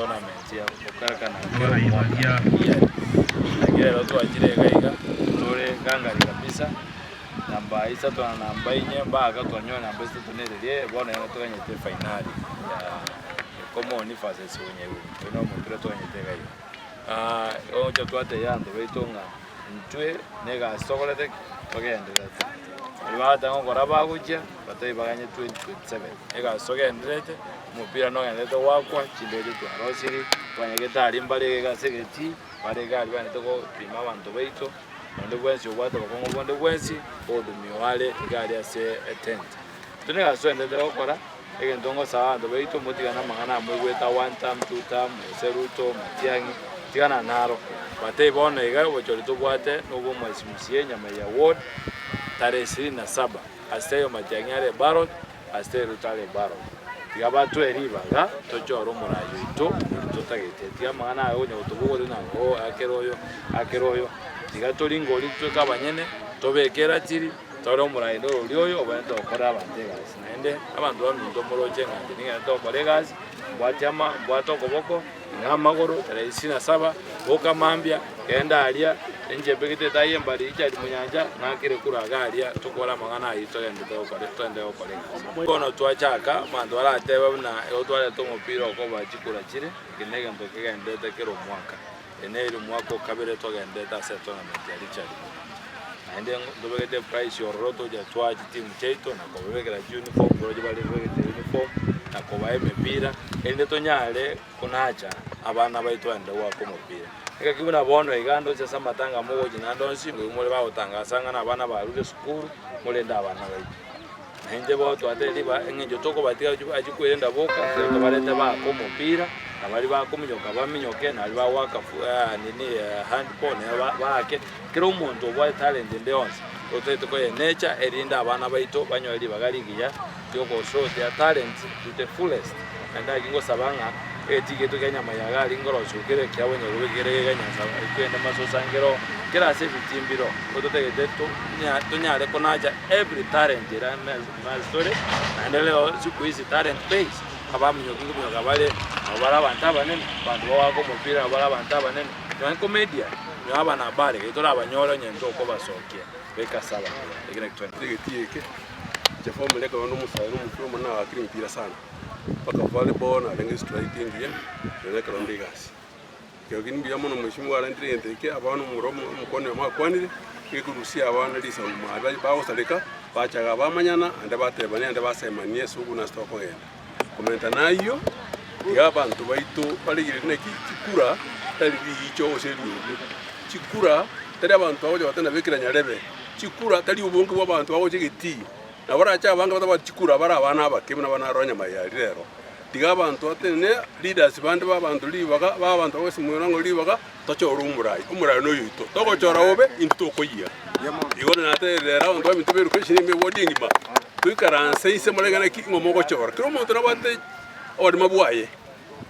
tournament ya kukaraka na lakini leo tuachire gaiga tore ngangari kabisa namba isa tuna namba inye mbaga twanyo namba isa tunererie bona yana tukanyete finali ya common versus wenyewe tuno mpira twanyete gaiga ojo twate yando beitonga ntwe nega sokolete bagendera ibata ngora baguja batay baganye 2027 ega sogenderete mupira no ngende wakwa chindere twa rosiri twanyegeta ali mbale ga segeti bare gali bane toko pima abantu beito onde bwensi obwata bakongo bonde bwensi odumyo wale gali ase tent tunega swende de okora ege ndongo sawa ndo beito mutigana mangana mwegweta one time two time seruto matiangi tigana naro batay bone ega bochori tobwate nobo mwasimusie nyama ya ward tarehe 27 asteyo matiangare barot asteyo rutale barot tigabatu eribaga tochoro murayo ito tutagete tigamana ayo nyotubugo dinango akeroyo tigatolingo litwe kabanyene tobekera tiri toro murayo ndo lyoyo obento okora abantegas nende abantu baminto moroje ngandi ninga to kolegas bwatama bwato koboko ngamagoro tarehe 27 boka mambia kenda alia enje begete taye mbali ichali munyanja nakire kuraga alia tukora mangana ayito yende to kore twende okore kono twachaka mandu arateba na otwale to mupira ko bachikura chire kinege ndo kigende tekero mwaka enero mwako kabere to gende ta se tournament ya richard ende ndo begete price yoroto ja twaji team cheito na ko begera uniform proje bali begete uniform na ko bae mipira ende to nyale kunacha abana baitwende wako mupira eka kibuna bono igando cha samatanga mogo jinando nsingo mole bawo tangasanga na bana barude sukuru mole ndabana baito nje bawo twateli ba engejo toko batika ajikwenda boka to balete ba ko mupira na bali ba ko minyoka baminyoke na bali ba waka nini handball ne baake kero umuntu obwa talent ndeonse otete ko nature erinda abana baito banyoli bagaligiya yoko show their talent to the fullest and agingo sabanga etigeto kanyama yagali ngoroso kere kyabonye rubegere ganyanza kwenda masosangero kera se bitimbiro ototegete to nyale konaja every talent era my story and leo siku hizi talent base abamnyo kingo kabale abara bantaba nene bantu wako mupira abara bantaba nene no comedian no abana bare itora abanyolo nyendo ko basokia beka saba egene 20 tieke je formule ko no musairo mufuro na akiri mpira sana paka volleyball na lenga striking ya nene karonde gas kyo kini biya mono mheshimiwa arandire ndeke abantu muromo mukone makwanire ikurusia abana lisa umaba bawo saleka bachaga bamanyana ande batebane ande basemanie sugu na stoko genda komenta nayo ya abantu baito baligire ne kikura tali icho oselu kikura tali abantu awo batana bekira nyarebe kikura tali ubongo bw'abantu awo jigiti na baracha abanga batabachikura bara abana abakebe nabana ronya mayari rero diga abantu atene leaders bande babantu libaga babantu bose murango libaga tochora umurai no yito tokochora obe into koyiya igona naterera abantu bamitubero kwishini me wodingi ba kwikaranse ise muregana ki ngomoko chora kro muntu nabate odi mabwaye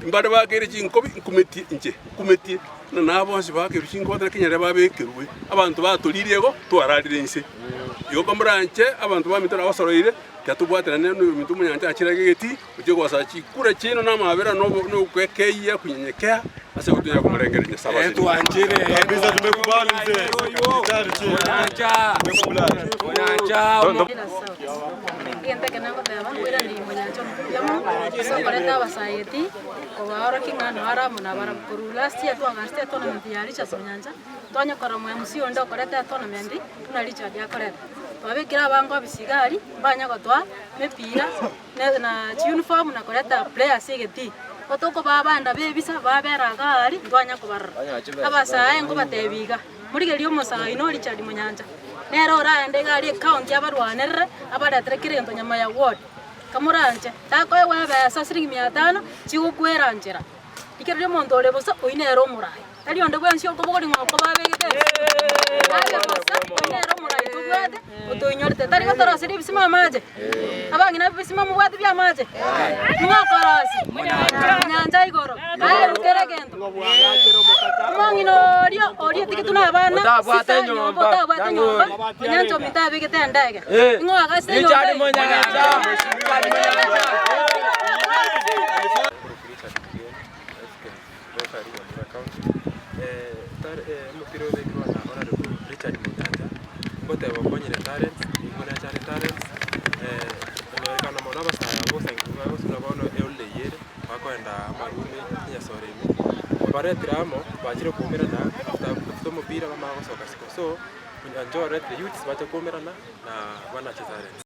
imbade bagere chinkobi kumeti nje kumeti na nabonse bagere chinkobi kinyare babekerwe abantu batuliriego twararire nse yo kamranche abantu bamitara basoroire katubwatira neno mintu munyanja akirage geti uje kwasachi kure chino na mabera no kwekeya kunyenyekea ase kutunya kumurengera saba etu anjire biza tumekubali mzee acha Gente que no te van fuera ni muchacho llamo eso parece abasayeti ko ahora kinga no ara muna bara kurulasi tu agaste to na mtiarisha sonyanja tonyo koromo MC ondo koreta to na mendi tunalicha dia koreta babikira bango abisigari banya gotwa mepira na uniform na koreta players igeti otoko babanda bebisa babera gari twanya kubarra abasaye ngo batebiga muri geri omusayi no Richard Munyanja nero raende gari account yabarwanere abadatere kirento nyama ya ward kamuranje takoye wabesa siringi 500 chigukweranjira ikiryo muntu ole bosa oinero murai tali onde bwensi okobogori ngoko babegete oinero murai tugwade otoinyorte tali gatara siri bisima maje abangina bisima mubwate bya maje mwakorasi Munyanja igoro ayo keregento mangino orio tikituna abana Tabwate nyomba Munyanja mitabegete ndege ngo agase Richard Munyanja referee wa county mupira uthikirwa na Honorable Richard Munyanja bote bakonyire talents ikona chari talents kana mona basaya bosenguga usuna bono eule yere bakwenda marumi ya soremi bare drama bachire kumirana after mupira bamagosoka so Njore the youths batakumirana na bana talents.